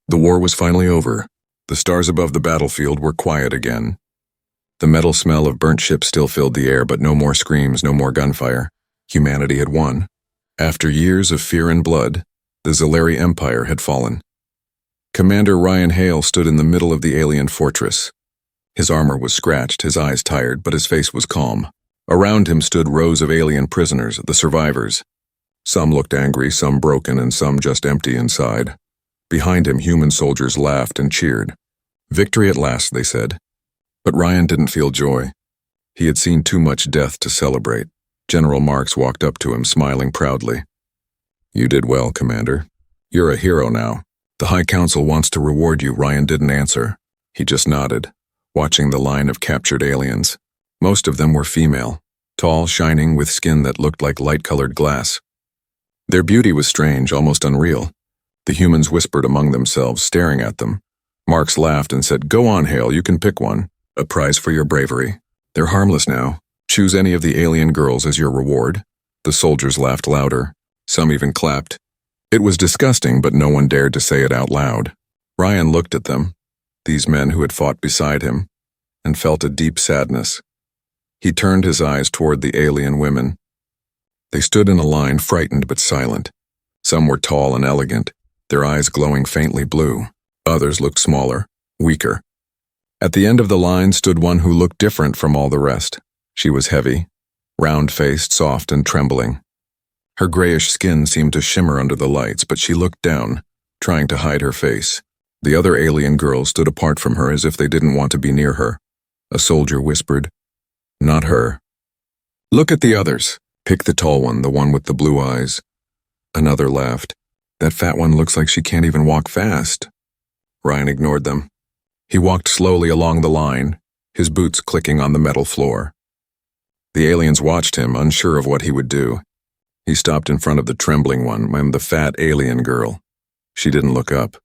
The war was finally over. The stars above the battlefield were quiet again. The metal smell of burnt ships still filled the air, but no more screams, no more gunfire. Humanity had won. After years of fear and blood, the Zalari Empire had fallen. Commander Ryan Hale stood in the middle of the alien fortress. His armor was scratched, his eyes tired, but his face was calm. Around him stood rows of alien prisoners, the survivors. Some looked angry, some broken, and some just empty inside. Behind him, human soldiers laughed and cheered. Victory at last, they said. But Ryan didn't feel joy. He had seen too much death to celebrate. General Marks walked up to him, smiling proudly. "You did well, Commander. You're a hero now. The High Council wants to reward you." Ryan didn't answer. He just nodded, watching the line of captured aliens. Most of them were female, tall, shining, with skin that looked like light-colored glass. Their beauty was strange, almost unreal. The humans whispered among themselves, staring at them. Marks laughed and said, "Go on, Hale, you can pick one. A prize for your bravery. They're harmless now. Choose any of the alien girls as your reward." The soldiers laughed louder. Some even clapped. It was disgusting, but no one dared to say it out loud. Ryan looked at them, these men who had fought beside him, and felt a deep sadness. He turned his eyes toward the alien women. They stood in a line, frightened but silent. Some were tall and elegant, their eyes glowing faintly blue. Others looked smaller, weaker. At the end of the line stood one who looked different from all the rest. She was heavy, round-faced, soft, and trembling. Her grayish skin seemed to shimmer under the lights, but she looked down, trying to hide her face. The other alien girls stood apart from her as if they didn't want to be near her. A soldier whispered, "Not her." "Look at the others. Pick the tall one, the one with the blue eyes." Another laughed. "That fat one looks like she can't even walk fast." Ryan ignored them. He walked slowly along the line, his boots clicking on the metal floor. The aliens watched him, unsure of what he would do. He stopped in front of the trembling one, and the fat alien girl. She didn't look up.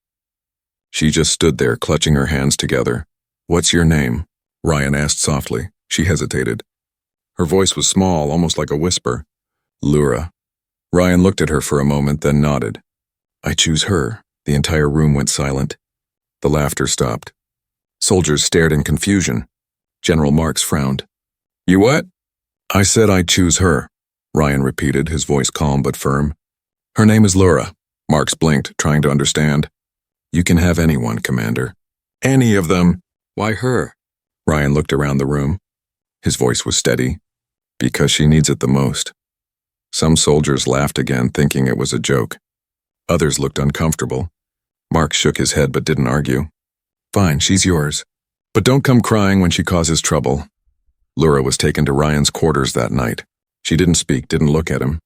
She just stood there, clutching her hands together. "What's your name?" Ryan asked softly. She hesitated. Her voice was small, almost like a whisper. "Lura." Ryan looked at her for a moment, then nodded. "I choose her." The entire room went silent. The laughter stopped. Soldiers stared in confusion. General Marks frowned. "You what?" "I said I choose her," Ryan repeated, his voice calm but firm. "Her name is Lura." Marks blinked, trying to understand. "You can have anyone, Commander." "Any of them?" "Why her?" Ryan looked around the room. His voice was steady. "Because she needs it the most." Some soldiers laughed again, thinking it was a joke. Others looked uncomfortable. Mark shook his head but didn't argue. "Fine, she's yours. But don't come crying when she causes trouble." Lura was taken to Ryan's quarters that night. She didn't speak, didn't look at him.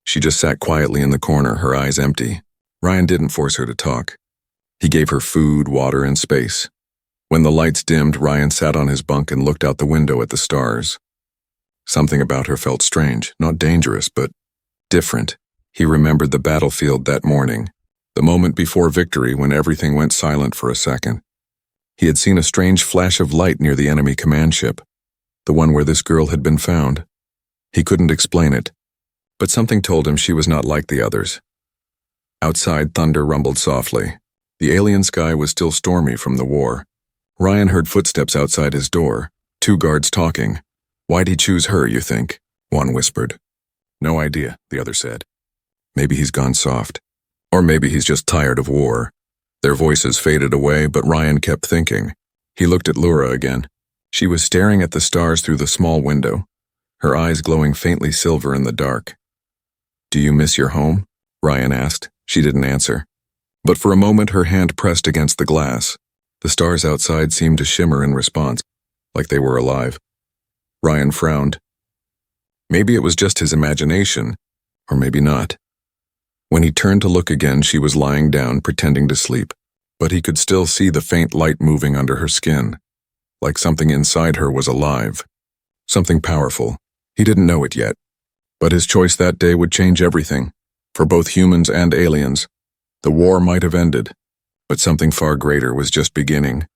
She just sat quietly in the corner, her eyes empty. Ryan didn't force her to talk. He gave her food, water, and space. When the lights dimmed, Ryan sat on his bunk and looked out the window at the stars. Something about her felt strange, not dangerous, but different. He remembered the battlefield that morning, the moment before victory when everything went silent for a second. He had seen a strange flash of light near the enemy command ship, the one where this girl had been found. He couldn't explain it, but something told him she was not like the others. Outside, thunder rumbled softly. The alien sky was still stormy from the war. Ryan heard footsteps outside his door, 2 guards talking. "Why'd he choose her, you think?" one whispered. "No idea," the other said. "Maybe he's gone soft. Or maybe he's just tired of war." Their voices faded away, but Ryan kept thinking. He looked at Lura again. She was staring at the stars through the small window, her eyes glowing faintly silver in the dark. "Do you miss your home?" Ryan asked. She didn't answer. But for a moment her hand pressed against the glass. The stars outside seemed to shimmer in response, like they were alive. Ryan frowned. Maybe it was just his imagination, or maybe not. When he turned to look again, she was lying down, pretending to sleep, but he could still see the faint light moving under her skin, like something inside her was alive. Something powerful. He didn't know it yet. But his choice that day would change everything, for both humans and aliens. The war might have ended, but something far greater was just beginning.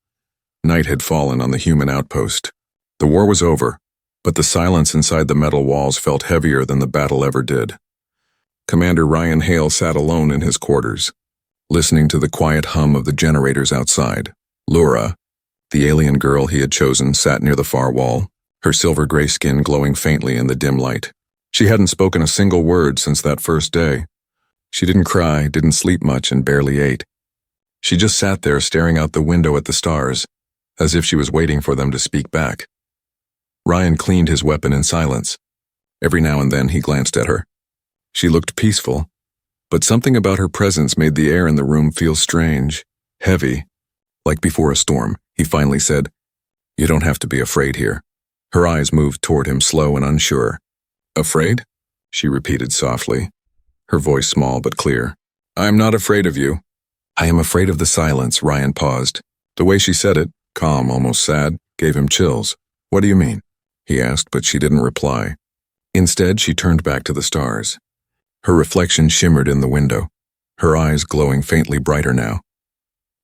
Night had fallen on the human outpost. The war was over, but the silence inside the metal walls felt heavier than the battle ever did. Commander Ryan Hale sat alone in his quarters. listening to the quiet hum of the generators outside. Laura, the alien girl he had chosen, sat near the far wall, her silver-gray skin glowing faintly in the dim light. She hadn't spoken a single word since that first day. She didn't cry, didn't sleep much, and barely ate. She just sat there staring out the window at the stars, as if she was waiting for them to speak back. Ryan cleaned his weapon in silence. Every now and then he glanced at her. She looked peaceful, but something about her presence made the air in the room feel strange, heavy. Like before a storm, he finally said, "You don't have to be afraid here." Her eyes moved toward him, slow and unsure. "Afraid?" she repeated softly, her voice small but clear. "I am not afraid of you." "I am afraid of the silence." Ryan paused. The way she said it, calm, almost sad, gave him chills. "What do you mean?" he asked, but she didn't reply. Instead, she turned back to the stars. Her reflection shimmered in the window, her eyes glowing faintly brighter now.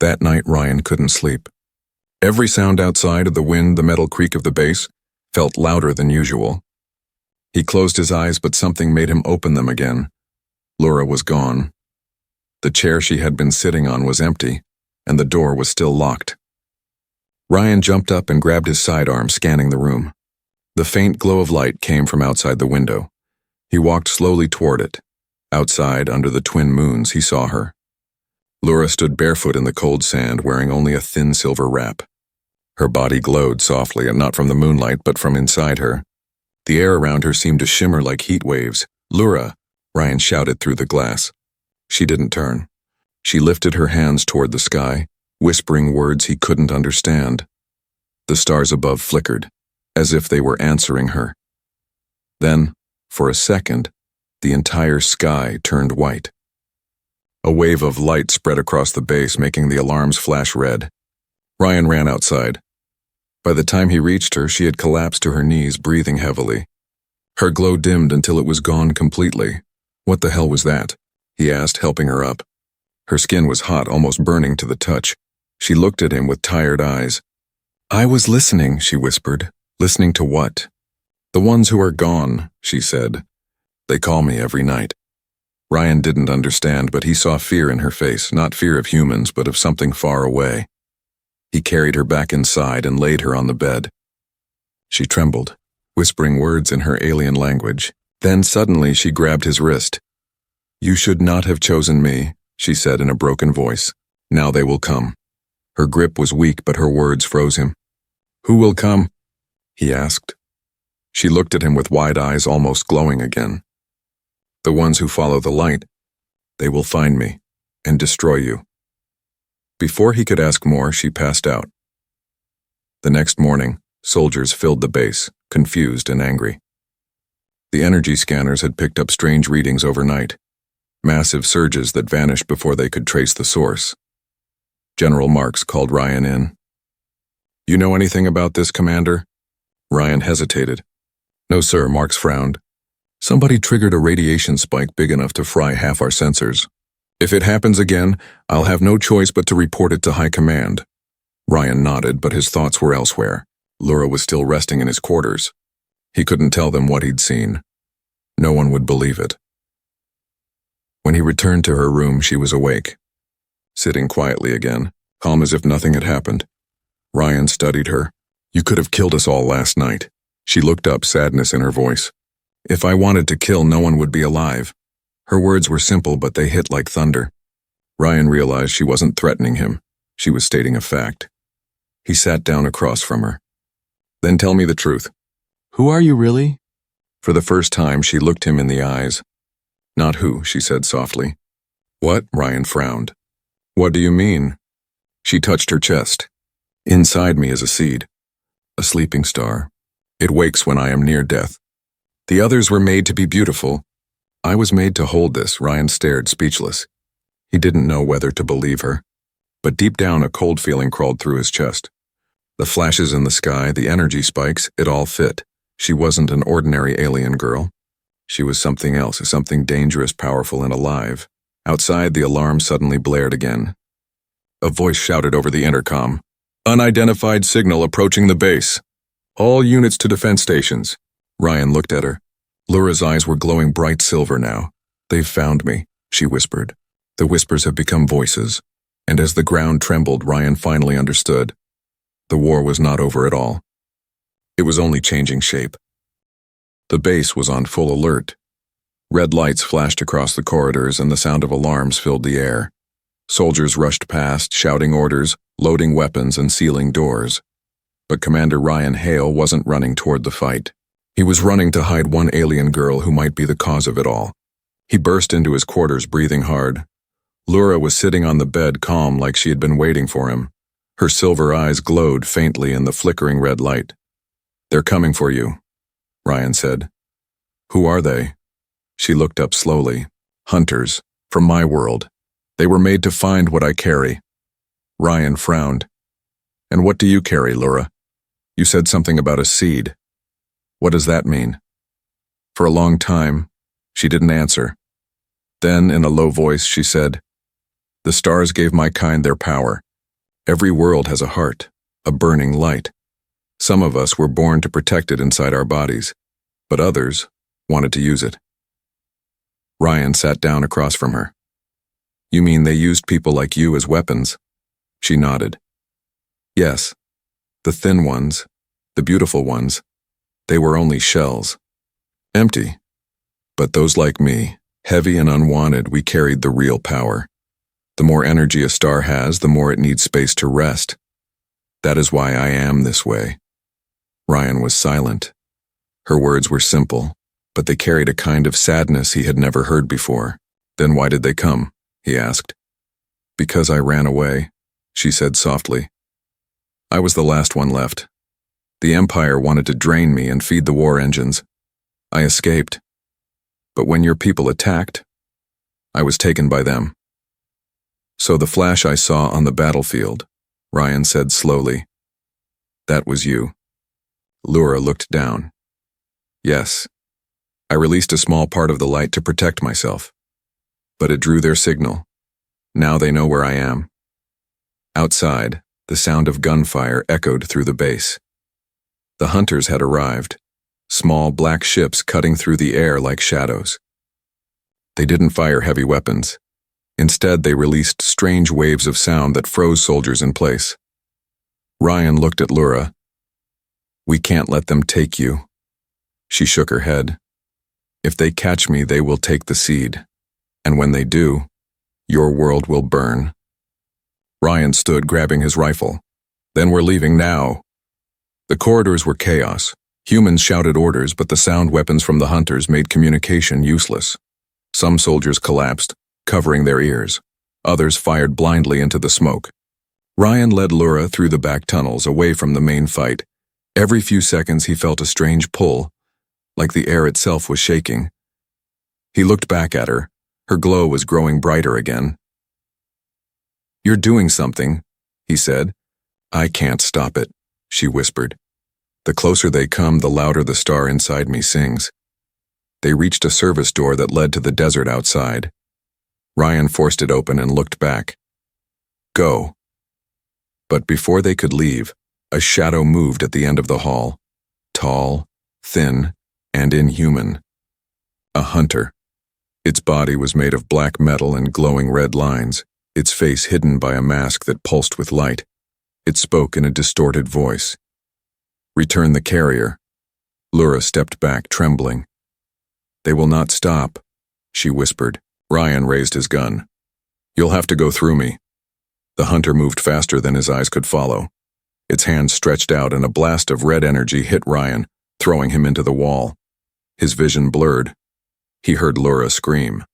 That night, Ryan couldn't sleep. Every sound outside of the wind, the metal creak of the base, felt louder than usual. He closed his eyes, but something made him open them again. Laura was gone. The chair she had been sitting on was empty, and the door was still locked. Ryan jumped up and grabbed his sidearm, scanning the room. The faint glow of light came from outside the window. He walked slowly toward it. Outside, under the twin moons, he saw her. Laura stood barefoot in the cold sand, wearing only a thin silver wrap. Her body glowed softly, and not from the moonlight, but from inside her. The air around her seemed to shimmer like heat waves. "Laura!" Ryan shouted through the glass. She didn't turn. She lifted her hands toward the sky, whispering words he couldn't understand. The stars above flickered, as if they were answering her. Then, for a second, the entire sky turned white. A wave of light spread across the base, making the alarms flash red. Ryan ran outside. By the time he reached her, she had collapsed to her knees, breathing heavily. Her glow dimmed until it was gone completely. "What the hell was that?" he asked, helping her up. Her skin was hot, almost burning to the touch. She looked at him with tired eyes. "I was listening," she whispered. "Listening to what?" "The ones who are gone," she said. "They call me every night." Ryan didn't understand, but he saw fear in her face, not fear of humans, but of something far away. He carried her back inside and laid her on the bed. She trembled, whispering words in her alien language. Then suddenly she grabbed his wrist. "You should not have chosen me," she said in a broken voice. "Now they will come." Her grip was weak, but her words froze him. "Who will come?" he asked. She looked at him with wide eyes, almost glowing again. "The ones who follow the light. They will find me and destroy you." Before he could ask more, she passed out. The next morning, soldiers filled the base, confused and angry. The energy scanners had picked up strange readings overnight, massive surges that vanished before they could trace the source. General Marks called Ryan in. "You know anything about this, Commander?" Ryan hesitated. "No, sir," Marks frowned. "Somebody triggered a radiation spike big enough to fry half our sensors. If it happens again, I'll have no choice but to report it to High Command." Ryan nodded, but his thoughts were elsewhere. Laura was still resting in his quarters. He couldn't tell them what he'd seen. No one would believe it. When he returned to her room, she was awake, sitting quietly again, calm as if nothing had happened. Ryan studied her. "You could have killed us all last night." She looked up, sadness in her voice. "If I wanted to kill, no one would be alive." Her words were simple, but they hit like thunder. Ryan realized she wasn't threatening him. She was stating a fact. He sat down across from her. "Then tell me the truth. Who are you really?" For the first time, she looked him in the eyes. "Not who," she said softly. "What?" Ryan frowned. "What do you mean?" She touched her chest. "Inside me is a seed, a sleeping star. It wakes when I am near death. The others were made to be beautiful. I was made to hold this." Ryan stared, speechless. He didn't know whether to believe her, but deep down a cold feeling crawled through his chest. The flashes in the sky, the energy spikes, it all fit. She wasn't an ordinary alien girl. She was something else, something dangerous, powerful, and alive. Outside, the alarm suddenly blared again. A voice shouted over the intercom. "Unidentified signal approaching the base. All units to defense stations." Ryan looked at her. Laura's eyes were glowing bright silver now. "They've found me," she whispered. The whispers have become voices, and as the ground trembled, Ryan finally understood. The war was not over at all. It was only changing shape. The base was on full alert. Red lights flashed across the corridors and the sound of alarms filled the air. Soldiers rushed past, shouting orders, loading weapons, and sealing doors. But Commander Ryan Hale wasn't running toward the fight. He was running to hide one alien girl who might be the cause of it all. He burst into his quarters, breathing hard. Lura was sitting on the bed, calm like she had been waiting for him. Her silver eyes glowed faintly in the flickering red light. "They're coming for you," Ryan said. "Who are they?" She looked up slowly. "Hunters, from my world. They were made to find what I carry." Ryan frowned. "And what do you carry, Lura? You said something about a seed. What does that mean?" For a long time, she didn't answer. Then, in a low voice, she said, "The stars gave my kind their power. Every world has a heart, a burning light. Some of us were born to protect it inside our bodies, but others wanted to use it." Ryan sat down across from her. "You mean they used people like you as weapons?" She nodded. "Yes. The thin ones, the beautiful ones, they were only shells. Empty. But those like me, heavy and unwanted, we carried the real power. The more energy a star has, the more it needs space to rest. That is why I am this way." Ryan was silent. Her words were simple, but they carried a kind of sadness he had never heard before. "Then why did they come?" he asked. "Because I ran away," she said softly. "I was the last one left. The Empire wanted to drain me and feed the war engines. I escaped. But when your people attacked, I was taken by them." "So the flash I saw on the battlefield," Ryan said slowly, "that was you." Lura looked down. "Yes. I released a small part of the light to protect myself. But it drew their signal. Now they know where I am." Outside, the sound of gunfire echoed through the base. The hunters had arrived, small black ships cutting through the air like shadows. They didn't fire heavy weapons. Instead, they released strange waves of sound that froze soldiers in place. Ryan looked at Lura. "We can't let them take you." She shook her head. "If they catch me, they will take the seed. And when they do, your world will burn." Ryan stood, grabbing his rifle. "Then we're leaving now." The corridors were chaos. Humans shouted orders, but the sound weapons from the hunters made communication useless. Some soldiers collapsed, covering their ears. Others fired blindly into the smoke. Ryan led Lura through the back tunnels, away from the main fight. Every few seconds he felt a strange pull, like the air itself was shaking. He looked back at her. Her glow was growing brighter again. "You're doing something," he said. "I can't stop it," she whispered. "The closer they come, the louder the star inside me sings." They reached a service door that led to the desert outside. Ryan forced it open and looked back. "Go." But before they could leave, a shadow moved at the end of the hall. Tall, thin, and inhuman. A hunter. Its body was made of black metal and glowing red lines, its face hidden by a mask that pulsed with light. It spoke in a distorted voice. "Return the carrier." Lura stepped back, trembling. "They will not stop," she whispered. Ryan raised his gun. "You'll have to go through me." The hunter moved faster than his eyes could follow. Its hands stretched out and a blast of red energy hit Ryan, throwing him into the wall. His vision blurred. He heard Lura scream.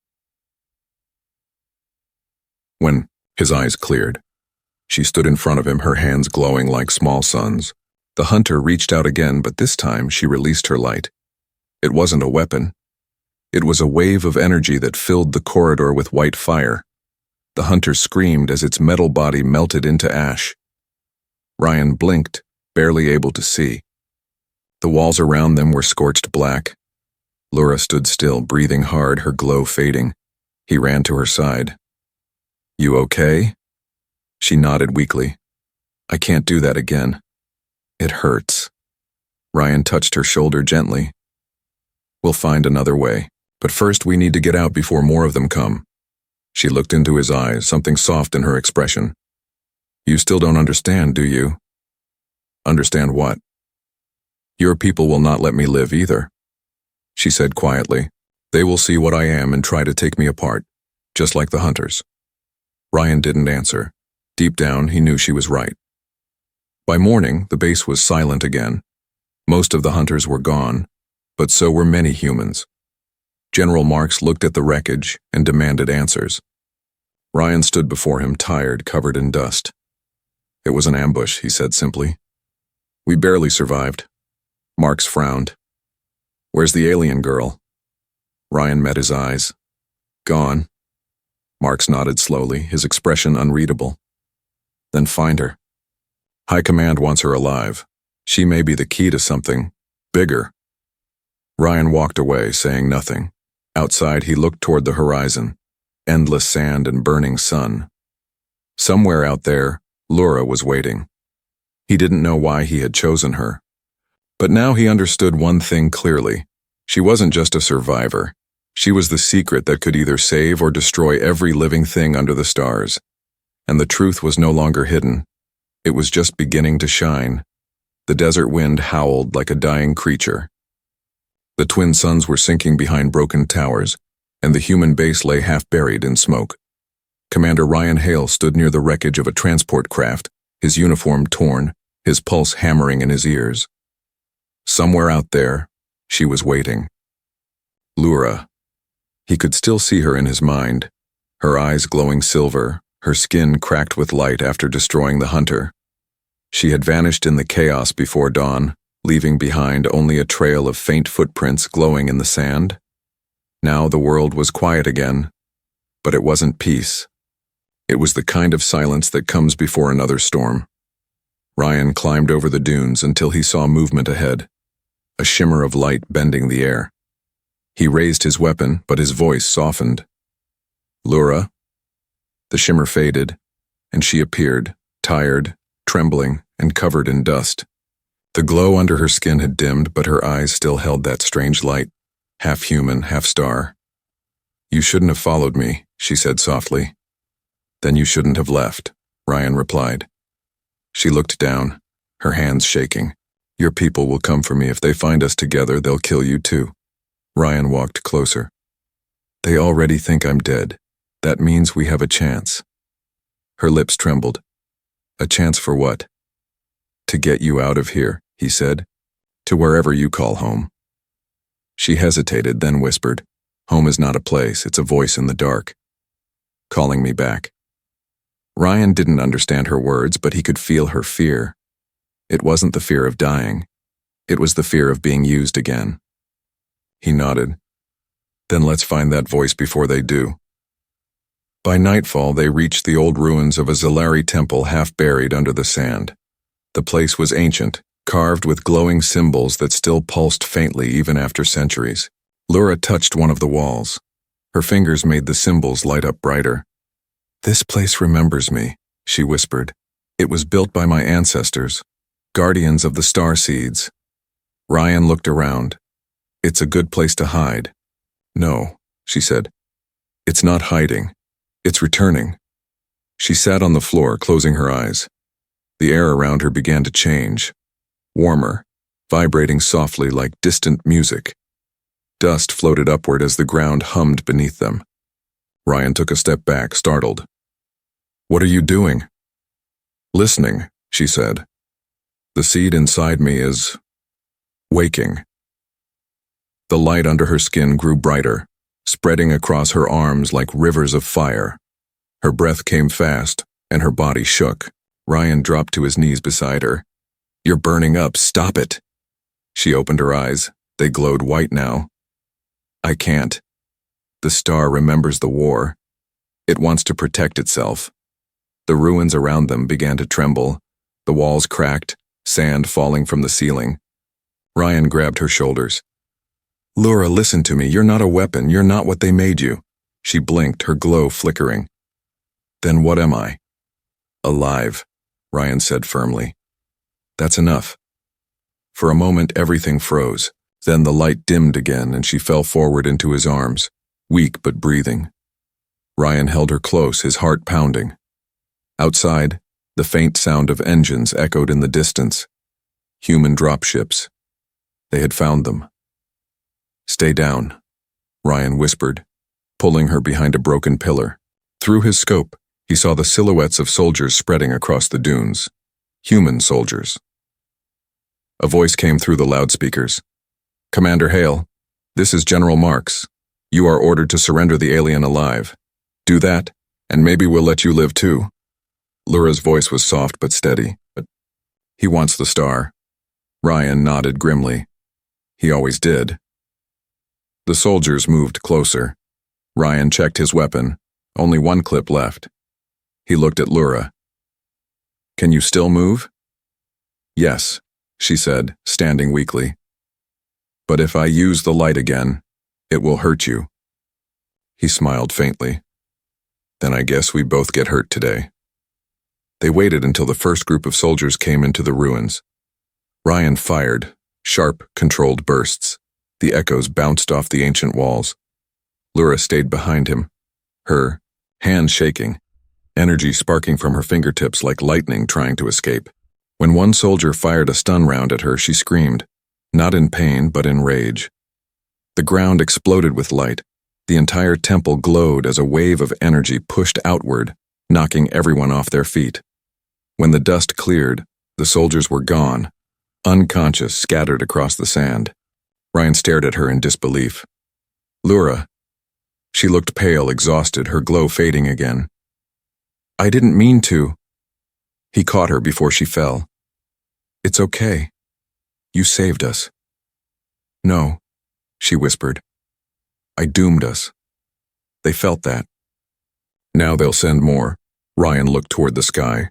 When his eyes cleared, she stood in front of him, her hands glowing like small suns. The hunter reached out again, but this time she released her light. It wasn't a weapon. It was a wave of energy that filled the corridor with white fire. The hunter screamed as its metal body melted into ash. Ryan blinked, barely able to see. The walls around them were scorched black. Lura stood still, breathing hard, her glow fading. He ran to her side. "You okay?" She nodded weakly. "I can't do that again. It hurts." Ryan touched her shoulder gently. "We'll find another way, but first we need to get out before more of them come." She looked into his eyes, something soft in her expression. You still don't understand, do you? Understand what? Your people will not let me live either, she said quietly. They will see what I am and try to take me apart, just like the hunters. Ryan didn't answer. Deep down, he knew she was right. By morning, the base was silent again. Most of the hunters were gone, but so were many humans. General Marks looked at the wreckage and demanded answers. Ryan stood before him, tired, covered in dust. It was an ambush, he said simply. We barely survived. Marks frowned. Where's the alien girl? Ryan met his eyes. Gone. Marks nodded slowly, his expression unreadable. Then find her. High Command wants her alive. She may be the key to something bigger. Ryan walked away, saying nothing. Outside, he looked toward the horizon. Endless sand and burning sun. Somewhere out there, Laura was waiting. He didn't know why he had chosen her. But now he understood one thing clearly. She wasn't just a survivor. She was the secret that could either save or destroy every living thing under the stars. And the truth was no longer hidden. It was just beginning to shine. The desert wind howled like a dying creature. The twin suns were sinking behind broken towers, and the human base lay half buried in smoke. Commander Ryan Hale stood near the wreckage of a transport craft, his uniform torn, his pulse hammering in his ears. Somewhere out there, she was waiting. Laura. He could still see her in his mind, her eyes glowing silver, her skin cracked with light after destroying the hunter. She had vanished in the chaos before dawn, leaving behind only a trail of faint footprints glowing in the sand. Now the world was quiet again, but it wasn't peace. It was the kind of silence that comes before another storm. Ryan climbed over the dunes until he saw movement ahead, a shimmer of light bending the air. He raised his weapon, but his voice softened. Laura. The shimmer faded, and she appeared, tired, trembling, and covered in dust. The glow under her skin had dimmed, but her eyes still held that strange light, half human, half star. You shouldn't have followed me, she said softly. Then you shouldn't have left, Ryan replied. She looked down, her hands shaking. Your people will come for me. If they find us together, they'll kill you too. Ryan walked closer. They already think I'm dead. That means we have a chance. Her lips trembled. A chance for what? To get you out of here, he said. To wherever you call home. She hesitated, then whispered, Home is not a place, it's a voice in the dark. Calling me back. Ryan didn't understand her words, but he could feel her fear. It wasn't the fear of dying. It was the fear of being used again. He nodded. Then let's find that voice before they do. By nightfall, they reached the old ruins of a Zalari temple half buried under the sand. The place was ancient, carved with glowing symbols that still pulsed faintly even after centuries. Laura touched one of the walls. Her fingers made the symbols light up brighter. This place remembers me, she whispered. It was built by my ancestors, guardians of the star seeds. Ryan looked around. It's a good place to hide. No, she said. It's not hiding. It's returning. She sat on the floor, closing her eyes. The air around her began to change. Warmer, vibrating softly like distant music. Dust floated upward as the ground hummed beneath them. Ryan took a step back, startled. What are you doing? Listening, she said. The seed inside me is waking. The light under her skin grew brighter, spreading across her arms like rivers of fire. Her breath came fast, and her body shook. Ryan dropped to his knees beside her. You're burning up, stop it. She opened her eyes. They glowed white now. I can't. The star remembers the war. It wants to protect itself. The ruins around them began to tremble. The walls cracked, sand falling from the ceiling. Ryan grabbed her shoulders. Laura, listen to me. You're not a weapon. You're not what they made you. She blinked, her glow flickering. Then what am I? Alive, Ryan said firmly. That's enough. For a moment, everything froze. Then the light dimmed again, and she fell forward into his arms, weak but breathing. Ryan held her close, his heart pounding. Outside, the faint sound of engines echoed in the distance. Human dropships. They had found them. "Stay down," Ryan whispered, pulling her behind a broken pillar. Through his scope, he saw the silhouettes of soldiers spreading across the dunes. Human soldiers. A voice came through the loudspeakers. "Commander Hale, this is General Marks. You are ordered to surrender the alien alive. Do that, and maybe we'll let you live too." Lura's voice was soft but steady. "But he wants the star." Ryan nodded grimly. He always did. The soldiers moved closer. Ryan checked his weapon, only one clip left. He looked at Lura. "Can you still move?" "Yes," she said, standing weakly. "But if I use the light again, it will hurt you." He smiled faintly. "Then I guess we both get hurt today." They waited until the first group of soldiers came into the ruins. Ryan fired, sharp, controlled bursts. The echoes bounced off the ancient walls. Lura stayed behind him, her hands shaking, energy sparking from her fingertips like lightning trying to escape. When one soldier fired a stun round at her, she screamed, not in pain but in rage. The ground exploded with light. The entire temple glowed as a wave of energy pushed outward, knocking everyone off their feet. When the dust cleared, the soldiers were gone, unconscious, scattered across the sand. Ryan stared at her in disbelief. "Lura." She looked pale, exhausted, her glow fading again. "I didn't mean to." He caught her before she fell. "It's okay. You saved us." "No," she whispered. "I doomed us." They felt that. "Now they'll send more." Ryan looked toward the sky.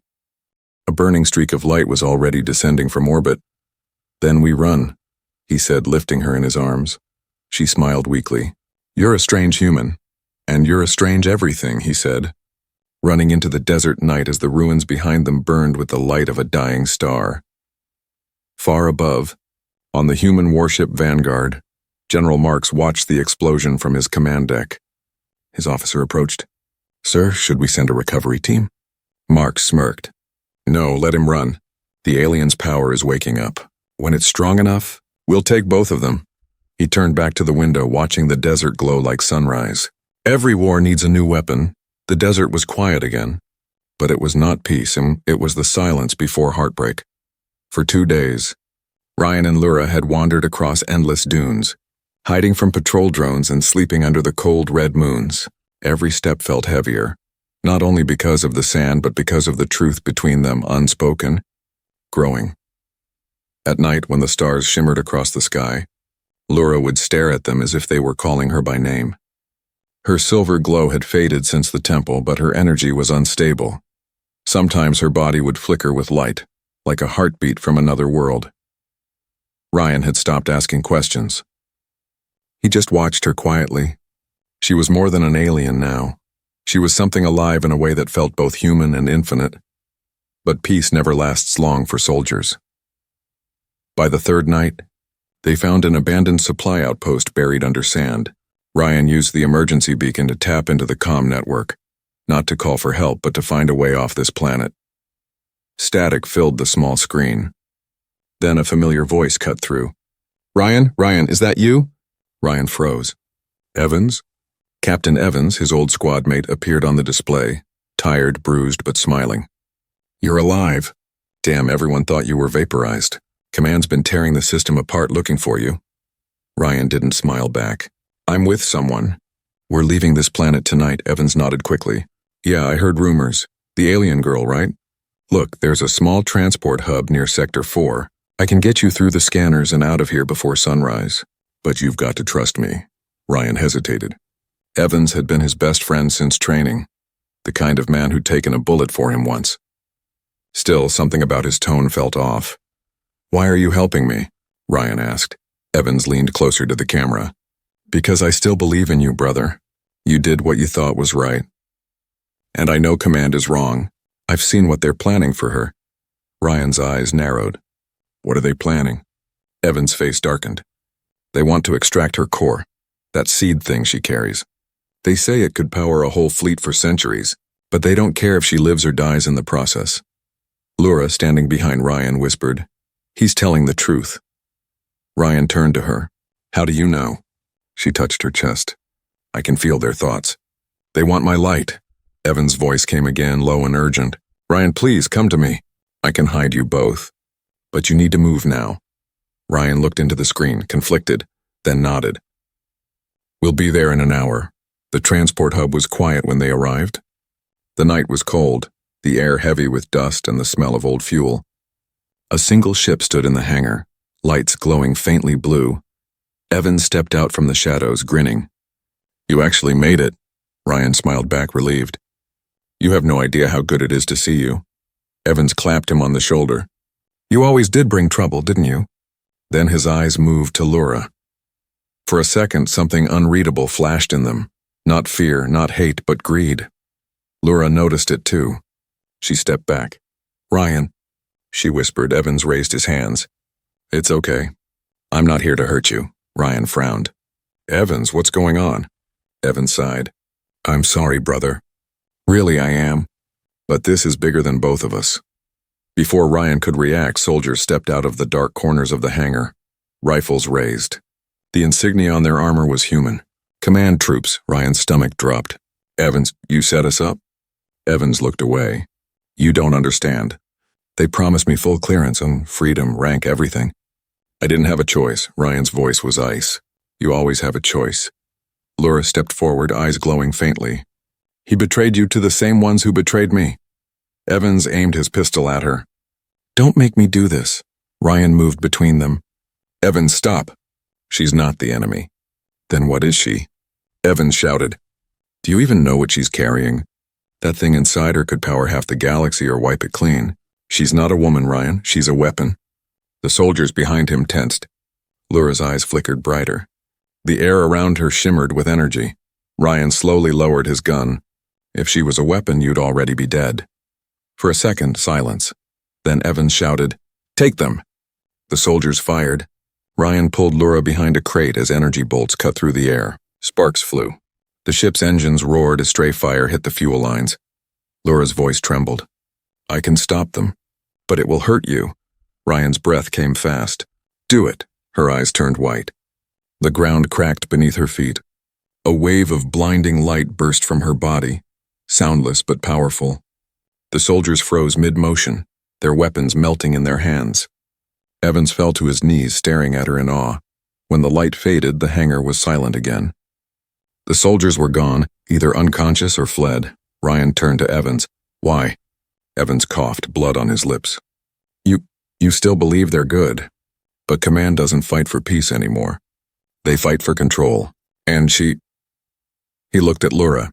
A burning streak of light was already descending from orbit. "Then we run," he said, lifting her in his arms. She smiled weakly. "You're a strange human, and you're a strange everything," he said, running into the desert night as the ruins behind them burned with the light of a dying star. Far above, on the human warship Vanguard, General Marks watched the explosion from his command deck. His officer approached. "Sir, should we send a recovery team?" Marks smirked. "No, let him run. The alien's power is waking up. When it's strong enough, we'll take both of them." He turned back to the window, watching the desert glow like sunrise. Every war needs a new weapon. The desert was quiet again. But it was not peace, and it was the silence before heartbreak. For 2 days, Ryan and Lura had wandered across endless dunes, hiding from patrol drones and sleeping under the cold red moons. Every step felt heavier, not only because of the sand but because of the truth between them, unspoken, growing. At night, when the stars shimmered across the sky, Lura would stare at them as if they were calling her by name. Her silver glow had faded since the temple, but her energy was unstable. Sometimes her body would flicker with light, like a heartbeat from another world. Ryan had stopped asking questions. He just watched her quietly. She was more than an alien now. She was something alive in a way that felt both human and infinite. But peace never lasts long for soldiers. By the third night, they found an abandoned supply outpost buried under sand. Ryan used the emergency beacon to tap into the comm network, not to call for help but to find a way off this planet. Static filled the small screen. Then a familiar voice cut through. Ryan, is that you?" Ryan froze. "Evans?" Captain Evans, his old squad mate, appeared on the display, tired, bruised, but smiling. "You're alive. Damn, everyone thought you were vaporized. Command's been tearing the system apart looking for you." Ryan didn't smile back. "I'm with someone. We're leaving this planet tonight," Evans nodded quickly. "Yeah, I heard rumors. The alien girl, right? Look, there's a small transport hub near Sector 4. I can get you through the scanners and out of here before sunrise. But you've got to trust me." Ryan hesitated. Evans had been his best friend since training, the kind of man who'd taken a bullet for him once. Still, something about his tone felt off. "Why are you helping me?" Ryan asked. Evans leaned closer to the camera. "Because I still believe in you, brother. You did what you thought was right. And I know Command is wrong. I've seen what they're planning for her." Ryan's eyes narrowed. "What are they planning?" Evans' face darkened. "They want to extract her core, that seed thing she carries. They say it could power a whole fleet for centuries, but they don't care if she lives or dies in the process. Laura, standing behind Ryan, whispered, "He's telling the truth." Ryan turned to her. "How do you know?" She touched her chest. "I can feel their thoughts. They want my light." Evan's voice came again, low and urgent. "Ryan, please, come to me. I can hide you both. But you need to move now." Ryan looked into the screen, conflicted, then nodded. "We'll be there in an hour." The transport hub was quiet when they arrived. The night was cold, the air heavy with dust and the smell of old fuel. A single ship stood in the hangar, lights glowing faintly blue. Evan stepped out from the shadows, grinning. "You actually made it." Ryan smiled back, relieved. "You have no idea how good it is to see you." Evans clapped him on the shoulder. "You always did bring trouble, didn't you?" Then his eyes moved to Laura. For a second, something unreadable flashed in them. Not fear, not hate, but greed. Laura noticed it too. She stepped back. "Ryan," she whispered. Evans raised his hands. "It's okay. I'm not here to hurt you." Ryan frowned. "Evans, what's going on?" Evans sighed. "I'm sorry, brother. Really, I am. But this is bigger than both of us." Before Ryan could react, soldiers stepped out of the dark corners of the hangar, rifles raised. The insignia on their armor was human. "Command troops." Ryan's stomach dropped. "Evans, you set us up?" Evans looked away. "You don't understand. They promised me full clearance and freedom, rank, everything. I didn't have a choice." Ryan's voice was ice. "You always have a choice." Laura stepped forward, eyes glowing faintly. "He betrayed you to the same ones who betrayed me." Evans aimed his pistol at her. "Don't make me do this." Ryan moved between them. "Evans, stop. She's not the enemy." "Then what is she?" Evans shouted. "Do you even know what she's carrying? That thing inside her could power half the galaxy or wipe it clean. She's not a woman, Ryan. She's a weapon." The soldiers behind him tensed. Laura's eyes flickered brighter. The air around her shimmered with energy. Ryan slowly lowered his gun. "If she was a weapon, you'd already be dead." For a second, silence. Then Evans shouted, "Take them!" The soldiers fired. Ryan pulled Laura behind a crate as energy bolts cut through the air. Sparks flew. The ship's engines roared as stray fire hit the fuel lines. Laura's voice trembled. "I can stop them, but it will hurt you." Ryan's breath came fast. "Do it." Her eyes turned white. The ground cracked beneath her feet. A wave of blinding light burst from her body, soundless but powerful. The soldiers froze mid-motion, their weapons melting in their hands. Evans fell to his knees, staring at her in awe. When the light faded, the hangar was silent again. The soldiers were gone, either unconscious or fled. Ryan turned to Evans. "Why?" Evans coughed, blood on his lips. You still believe they're good. But command doesn't fight for peace anymore. They fight for control. And she..." He looked at Laura.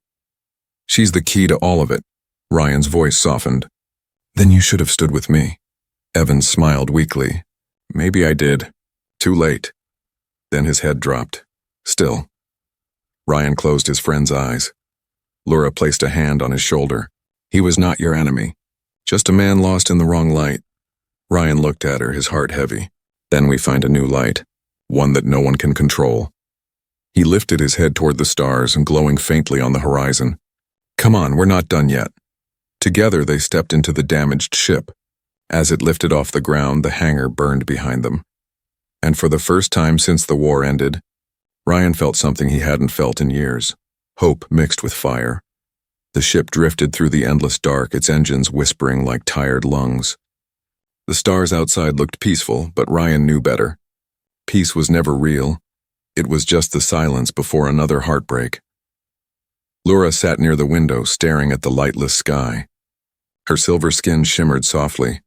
"She's the key to all of it." Ryan's voice softened. "Then you should have stood with me." Evans smiled weakly. "Maybe I did. Too late." Then his head dropped. Still. Ryan closed his friend's eyes. Laura placed a hand on his shoulder. "He was not your enemy. Just a man lost in the wrong light." Ryan looked at her, his heart heavy. "Then we find a new light, one that no one can control." He lifted his head toward the stars, glowing faintly on the horizon. "Come on, we're not done yet." Together they stepped into the damaged ship. As it lifted off the ground, the hangar burned behind them. And for the first time since the war ended, Ryan felt something he hadn't felt in years. Hope mixed with fire. The ship drifted through the endless dark, its engines whispering like tired lungs. The stars outside looked peaceful, but Ryan knew better. Peace was never real. It was just the silence before another heartbreak. Laura sat near the window, staring at the lightless sky. Her silver skin shimmered softly,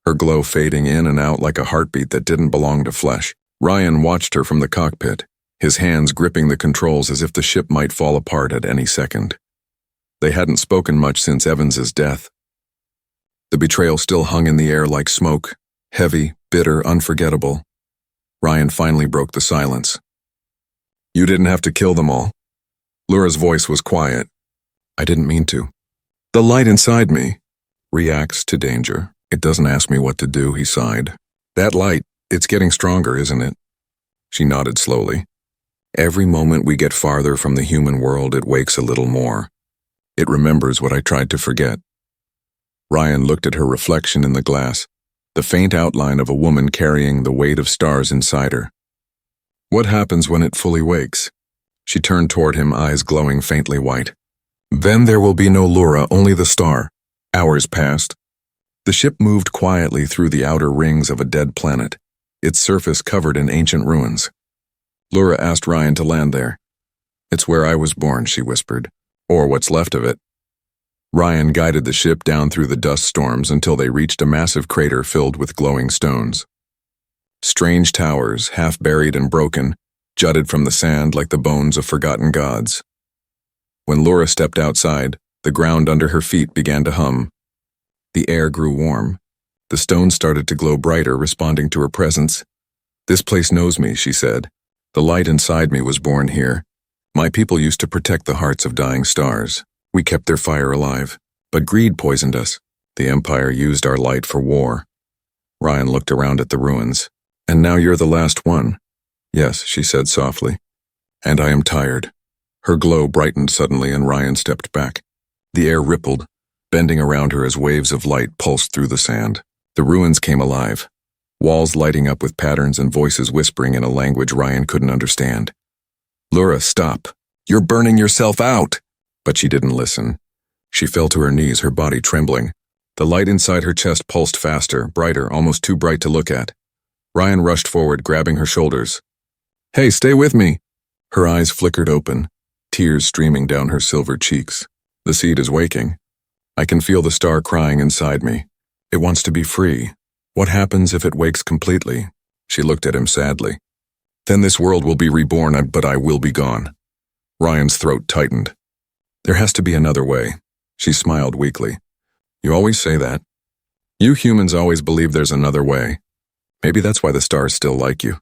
her glow fading in and out like a heartbeat that didn't belong to flesh. Ryan watched her from the cockpit, his hands gripping the controls as if the ship might fall apart at any second. They hadn't spoken much since Evans's death. The betrayal still hung in the air like smoke, heavy, bitter, unforgettable. Ryan finally broke the silence. "You didn't have to kill them all." Laura's voice was quiet. "I didn't mean to. The light inside me reacts to danger. It doesn't ask me what to do," he sighed. "That light, it's getting stronger, isn't it?" She nodded slowly. Every moment we get farther from the human world, it wakes a little more. It remembers what I tried to forget. Ryan looked at her reflection in the glass, the faint outline of a woman carrying the weight of stars inside her. What happens when it fully wakes? She turned toward him, eyes glowing faintly white. Then there will be no Laura, only the star. Hours passed. The ship moved quietly through the outer rings of a dead planet, its surface covered in ancient ruins. Laura asked Ryan to land there. It's where I was born, she whispered, or what's left of it. Ryan guided the ship down through the dust storms until they reached a massive crater filled with glowing stones. Strange towers, half buried and broken, jutted from the sand like the bones of forgotten gods. When Laura stepped outside, the ground under her feet began to hum. The air grew warm. The stones started to glow brighter, responding to her presence. This place knows me, she said. The light inside me was born here. My people used to protect the hearts of dying stars. We kept their fire alive. But greed poisoned us. The Empire used our light for war. Ryan looked around at the ruins. And now you're the last one. Yes, she said softly. And I am tired. Her glow brightened suddenly and Ryan stepped back. The air rippled, bending around her as waves of light pulsed through the sand. The ruins came alive, walls lighting up with patterns and voices whispering in a language Ryan couldn't understand. Laura, stop. You're burning yourself out. But she didn't listen. She fell to her knees, her body trembling. The light inside her chest pulsed faster, brighter, almost too bright to look at. Ryan rushed forward, grabbing her shoulders. Hey, stay with me. Her eyes flickered open, tears streaming down her silver cheeks. The seed is waking. I can feel the star crying inside me. It wants to be free. What happens if it wakes completely? She looked at him sadly. Then this world will be reborn, but I will be gone. Ryan's throat tightened. There has to be another way. She smiled weakly. You always say that. You humans always believe there's another way. Maybe that's why the stars still like you.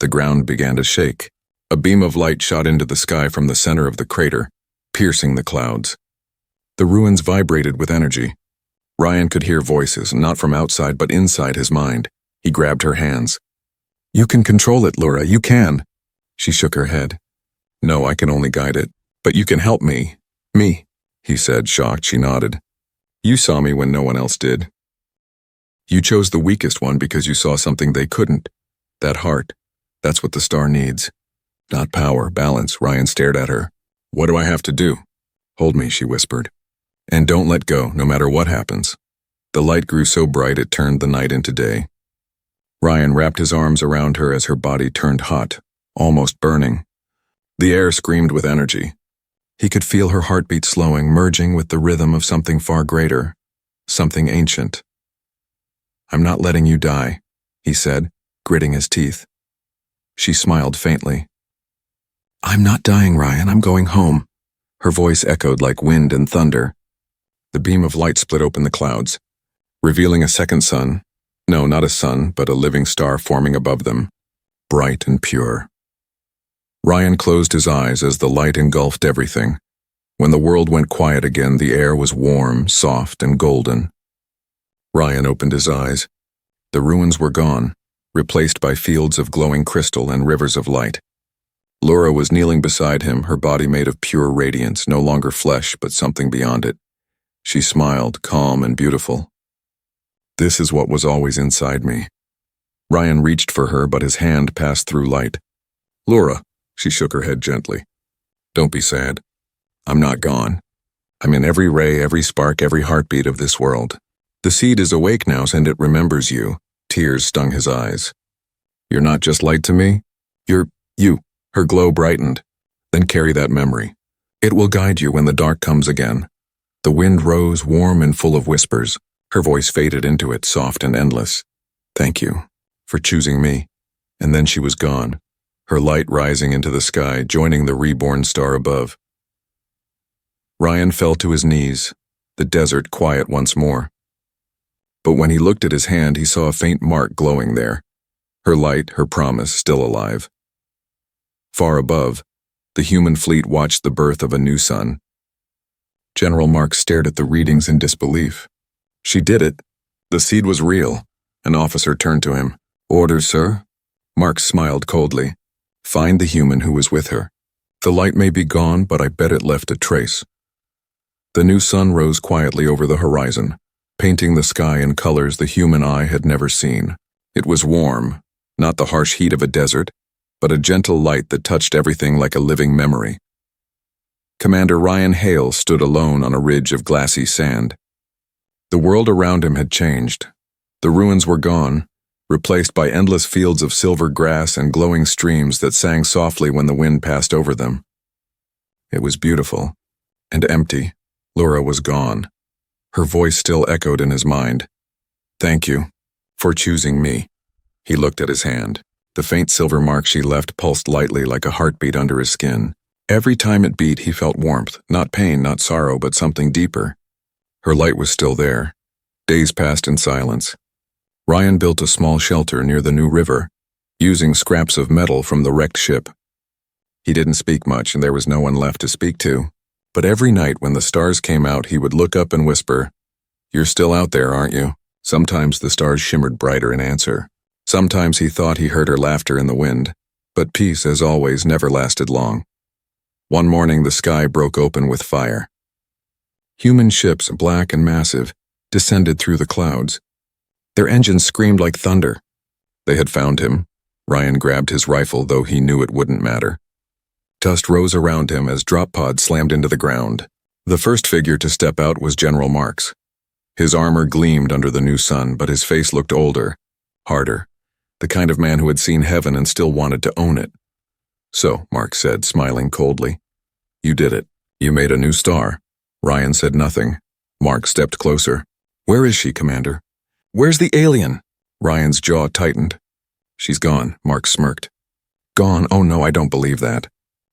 The ground began to shake. A beam of light shot into the sky from the center of the crater, piercing the clouds. The ruins vibrated with energy. Ryan could hear voices, not from outside but inside his mind. He grabbed her hands. You can control it, Laura, you can. She shook her head. No, I can only guide it. But you can help me. Me, he said, shocked. She nodded. You saw me when no one else did. You chose the weakest one because you saw something they couldn't. That heart. That's what the star needs. Not power, balance. Ryan stared at her. What do I have to do? Hold me, she whispered. And don't let go, no matter what happens. The light grew so bright it turned the night into day. Ryan wrapped his arms around her as her body turned hot, almost burning. The air screamed with energy. He could feel her heartbeat slowing, merging with the rhythm of something far greater, something ancient. I'm not letting you die, he said, gritting his teeth. She smiled faintly. I'm not dying, Ryan, I'm going home. Her voice echoed like wind and thunder. The beam of light split open the clouds, revealing a second sun. No, not a sun, but a living star forming above them, bright and pure. Ryan closed his eyes as the light engulfed everything. When the world went quiet again, the air was warm, soft, and golden. Ryan opened his eyes. The ruins were gone, replaced by fields of glowing crystal and rivers of light. Laura was kneeling beside him, her body made of pure radiance, no longer flesh, but something beyond it. She smiled, calm and beautiful. This is what was always inside me. Ryan reached for her, but his hand passed through light. Laura, she shook her head gently. Don't be sad. I'm not gone. I'm in every ray, every spark, every heartbeat of this world. The seed is awake now, and it remembers you. Tears stung his eyes. You're not just light to me. You're you. Her glow brightened. Then carry that memory. It will guide you when the dark comes again. The wind rose, warm and full of whispers. Her voice faded into it, soft and endless. Thank you for choosing me. And then she was gone, her light rising into the sky, joining the reborn star above. Ryan fell to his knees, the desert quiet once more. But when he looked at his hand, he saw a faint mark glowing there, her light, her promise, still alive. Far above, the human fleet watched the birth of a new sun. General Marks stared at the readings in disbelief. She did it. The seed was real. An officer turned to him. Orders, sir? Marks smiled coldly. Find the human who was with her. The light may be gone, but I bet it left a trace. The new sun rose quietly over the horizon, painting the sky in colors the human eye had never seen. It was warm, not the harsh heat of a desert, but a gentle light that touched everything like a living memory. Commander Ryan Hale stood alone on a ridge of glassy sand. The world around him had changed. The ruins were gone, replaced by endless fields of silver grass and glowing streams that sang softly when the wind passed over them. It was beautiful and empty. Laura was gone. Her voice still echoed in his mind. Thank you for choosing me. He looked at his hand. The faint silver mark she left pulsed lightly like a heartbeat under his skin. Every time it beat, he felt warmth, not pain, not sorrow, but something deeper. Her light was still there. Days passed in silence. Ryan built a small shelter near the new river, using scraps of metal from the wrecked ship. He didn't speak much, and there was no one left to speak to. But every night when the stars came out, he would look up and whisper, "You're still out there, aren't you?" Sometimes the stars shimmered brighter in answer. Sometimes he thought he heard her laughter in the wind, but peace, as always, never lasted long. One morning the sky broke open with fire. Human ships, black and massive, descended through the clouds. Their engines screamed like thunder. They had found him. Ryan grabbed his rifle, though he knew it wouldn't matter. Dust rose around him as drop pods slammed into the ground. The first figure to step out was General Marks. His armor gleamed under the new sun, but his face looked older, harder, the kind of man who had seen heaven and still wanted to own it. "So," Marks said, smiling coldly, "you did it. You made a new star." Ryan said nothing. Marks stepped closer. "Where is she, Commander? Where's the alien?" Ryan's jaw tightened. "She's gone," Marks smirked. "Gone? Oh no, I don't believe that.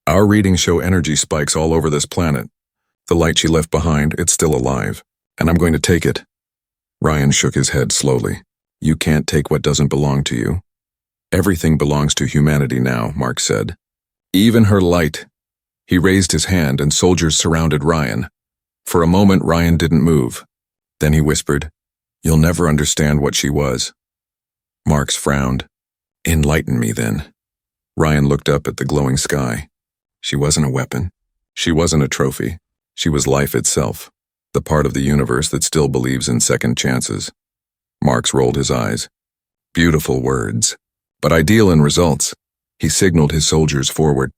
Our readings show energy spikes all over this planet. The light she left behind, it's still alive, and I'm going to take it." Ryan shook his head slowly. "You can't take what doesn't belong to you. Everything belongs to humanity now," Marks said. "Even her light." He raised his hand and soldiers surrounded Ryan. For a moment, Ryan didn't move. Then he whispered, "You'll never understand what she was." Marks frowned. "Enlighten me, then." Ryan looked up at the glowing sky. She wasn't a weapon. She wasn't a trophy. She was life itself, the part of the universe that still believes in second chances. Marks rolled his eyes. "Beautiful words, but ideal in results." He signaled his soldiers forward.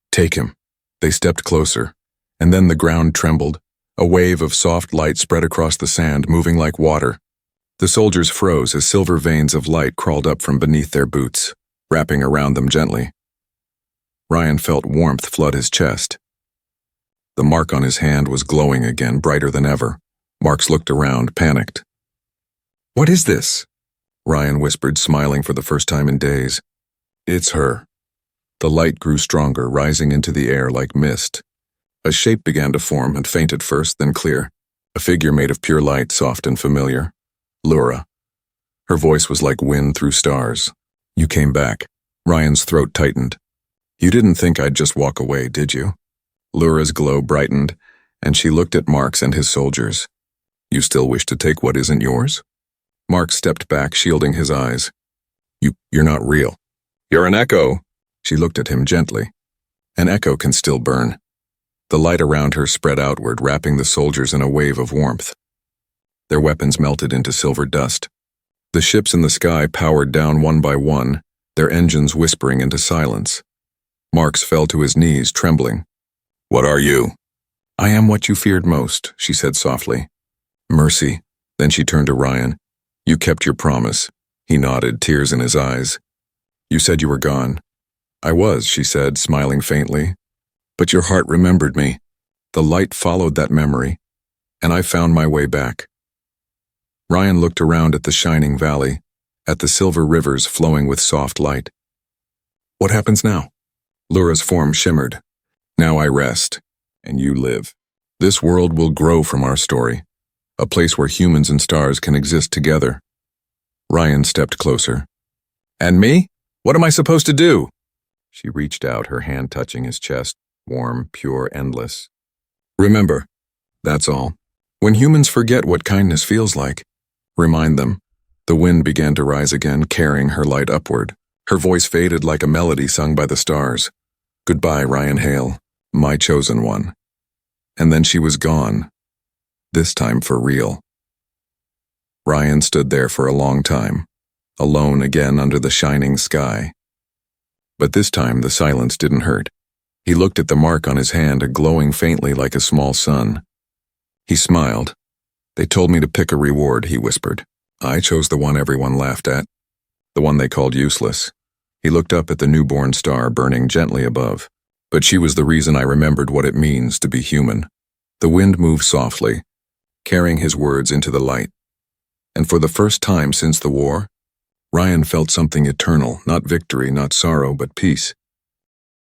"Take him." They stepped closer, and then the ground trembled. A wave of soft light spread across the sand, moving like water. The soldiers froze as silver veins of light crawled up from beneath their boots, wrapping around them gently. Ryan felt warmth flood his chest. The mark on his hand was glowing again, brighter than ever. Marks looked around, panicked. "What is this?" Ryan whispered, smiling for the first time in days. "It's her." The light grew stronger, rising into the air like mist. A shape began to form, and faint at first, then clear. A figure made of pure light, soft and familiar. Laura. Her voice was like wind through stars. "You came back." Ryan's throat tightened. "You didn't think I'd just walk away, did you?" Laura's glow brightened, and she looked at Marks and his soldiers. "You still wish to take what isn't yours?" Marks stepped back, shielding his eyes. You're not real. You're an echo." She looked at him gently. "An echo can still burn." The light around her spread outward, wrapping the soldiers in a wave of warmth. Their weapons melted into silver dust. The ships in the sky powered down one by one, their engines whispering into silence. Marks fell to his knees, trembling. "What are you?" "I am what you feared most," she said softly. "Mercy." Then she turned to Ryan. "You kept your promise." He nodded, tears in his eyes. "You said you were gone." "I was," she said, smiling faintly. "But your heart remembered me." The light followed that memory, and I found my way back. Ryan looked around at the shining valley, at the silver rivers flowing with soft light. "What happens now?" Laura's form shimmered. "Now I rest, and you live. This world will grow from our story, a place where humans and stars can exist together." Ryan stepped closer. "And me? What am I supposed to do?" She reached out, her hand touching his chest, warm, pure, endless. "Remember, that's all. When humans forget what kindness feels like, remind them." The wind began to rise again, carrying her light upward. Her voice faded like a melody sung by the stars. Goodbye, Ryan Hale, my chosen one. And then she was gone. This time for real. Ryan stood there for a long time, alone again under the shining sky. But this time the silence didn't hurt. He looked at the mark on his hand, glowing faintly like a small sun. He smiled. They told me to pick a reward, he whispered. I chose the one everyone laughed at, the one they called useless. He looked up at the newborn star burning gently above. But she was the reason I remembered what it means to be human. The wind moved softly, carrying his words into the light. And for the first time since the war, Ryan felt something eternal, not victory, not sorrow, but peace.